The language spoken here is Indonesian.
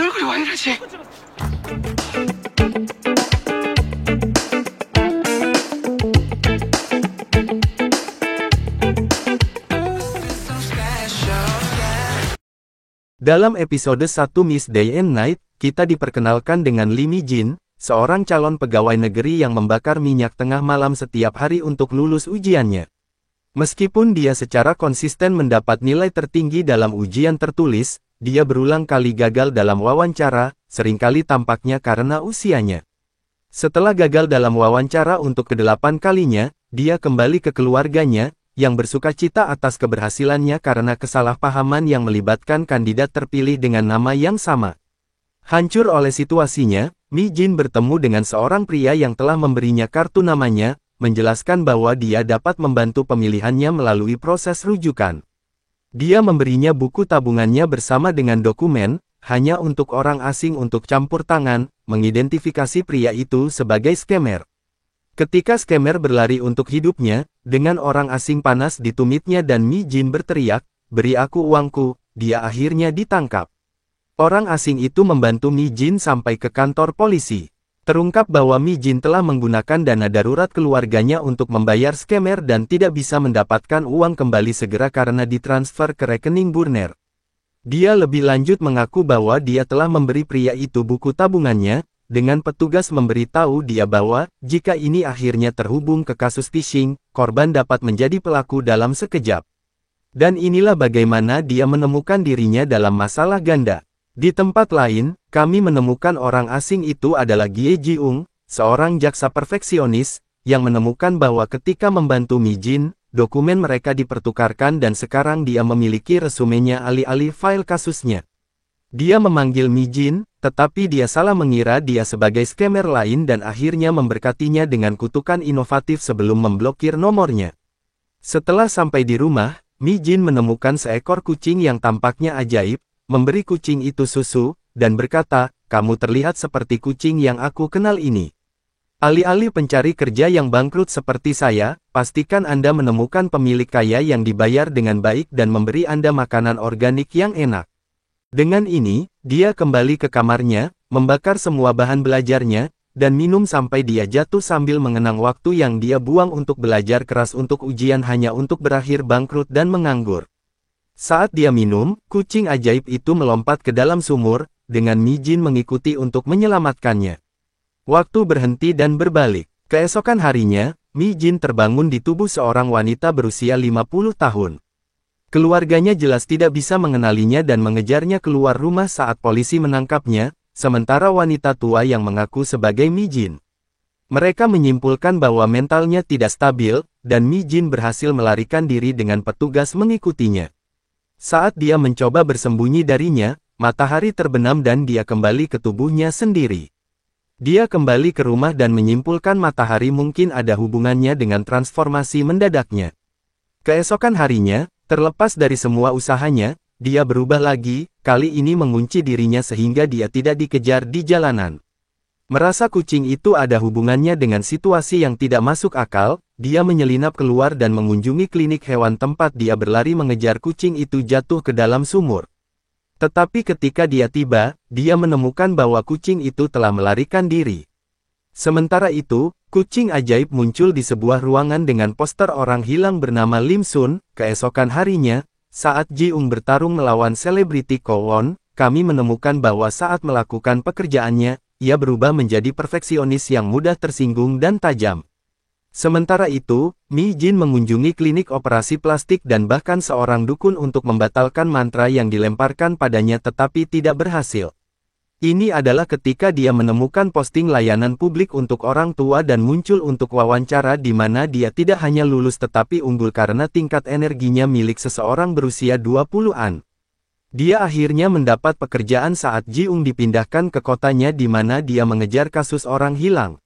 얼굴이 와 이러지? Dalam episode 1 Miss Day and Night, kita diperkenalkan dengan Lee Mi-jin, seorang calon pegawai negeri yang membakar minyak tengah malam setiap hari untuk lulus ujiannya. Meskipun dia secara konsisten mendapat nilai tertinggi dalam ujian tertulis, dia berulang kali gagal dalam wawancara, seringkali tampaknya karena usianya. Setelah gagal dalam wawancara untuk ke-8 kalinya, dia kembali ke keluarganya, yang bersukacita atas keberhasilannya karena kesalahpahaman yang melibatkan kandidat terpilih dengan nama yang sama. Hancur oleh situasinya, Mi-jin bertemu dengan seorang pria yang telah memberinya kartu namanya, menjelaskan bahwa dia dapat membantu pemilihannya melalui proses rujukan. Dia memberinya buku tabungannya bersama dengan dokumen, hanya untuk orang asing untuk campur tangan, mengidentifikasi pria itu sebagai scammer. Ketika scammer berlari untuk hidupnya, dengan orang asing panas di tumitnya dan Mi-jin berteriak, "Beri aku uangku," dia akhirnya ditangkap. Orang asing itu membantu Mi-jin sampai ke kantor polisi. Terungkap bahwa Mi-jin telah menggunakan dana darurat keluarganya untuk membayar scammer dan tidak bisa mendapatkan uang kembali segera karena ditransfer ke rekening Burner. Dia lebih lanjut mengaku bahwa dia telah memberi pria itu buku tabungannya, dengan petugas memberitahu dia bahwa, jika ini akhirnya terhubung ke kasus phishing, korban dapat menjadi pelaku dalam sekejap. Dan inilah bagaimana dia menemukan dirinya dalam masalah ganda. Di tempat lain, kami menemukan orang asing itu adalah Gie Ji-ung, seorang jaksa perfeksionis, yang menemukan bahwa ketika membantu Mi-jin, dokumen mereka dipertukarkan dan sekarang dia memiliki resumenya alih-alih file kasusnya. Dia memanggil Mi-jin, tetapi dia salah mengira dia sebagai scammer lain dan akhirnya memberkatinya dengan kutukan inovatif sebelum memblokir nomornya. Setelah sampai di rumah, Mi-jin menemukan seekor kucing yang tampaknya ajaib, memberi kucing itu susu, dan berkata, "Kamu terlihat seperti kucing yang aku kenal ini. Alih-alih pencari kerja yang bangkrut seperti saya, pastikan Anda menemukan pemilik kaya yang dibayar dengan baik dan memberi Anda makanan organik yang enak." Dengan ini, dia kembali ke kamarnya, membakar semua bahan belajarnya, dan minum sampai dia jatuh sambil mengenang waktu yang dia buang untuk belajar keras untuk ujian hanya untuk berakhir bangkrut dan menganggur. Saat dia minum, kucing ajaib itu melompat ke dalam sumur, dengan Mi-jin mengikuti untuk menyelamatkannya. Waktu berhenti dan berbalik. Keesokan harinya, Mi-jin terbangun di tubuh seorang wanita berusia 50 tahun. Keluarganya jelas tidak bisa mengenalinya dan mengejarnya keluar rumah saat polisi menangkapnya, sementara wanita tua yang mengaku sebagai Mi-jin. Mereka menyimpulkan bahwa mentalnya tidak stabil, dan Mi-jin berhasil melarikan diri dengan petugas mengikutinya. Saat dia mencoba bersembunyi darinya, matahari terbenam dan dia kembali ke tubuhnya sendiri. Dia kembali ke rumah dan menyimpulkan matahari mungkin ada hubungannya dengan transformasi mendadaknya. Keesokan harinya, terlepas dari semua usahanya, dia berubah lagi, kali ini mengunci dirinya sehingga dia tidak dikejar di jalanan. Merasa kucing itu ada hubungannya dengan situasi yang tidak masuk akal, dia menyelinap keluar dan mengunjungi klinik hewan tempat dia berlari mengejar kucing itu jatuh ke dalam sumur. Tetapi ketika dia tiba, dia menemukan bahwa kucing itu telah melarikan diri. Sementara itu, kucing ajaib muncul di sebuah ruangan dengan poster orang hilang bernama Lim Sun. Keesokan harinya, saat Ji-ung bertarung melawan selebriti Kowon, kami menemukan bahwa saat melakukan pekerjaannya, ia berubah menjadi perfeksionis yang mudah tersinggung dan tajam. Sementara itu, Mi-jin mengunjungi klinik operasi plastik dan bahkan seorang dukun untuk membatalkan mantra yang dilemparkan padanya tetapi tidak berhasil. Ini adalah ketika dia menemukan posting layanan publik untuk orang tua dan muncul untuk wawancara di mana dia tidak hanya lulus tetapi unggul karena tingkat energinya milik seseorang berusia 20-an. Dia akhirnya mendapat pekerjaan saat Ji-ung dipindahkan ke kotanya di mana dia mengejar kasus orang hilang.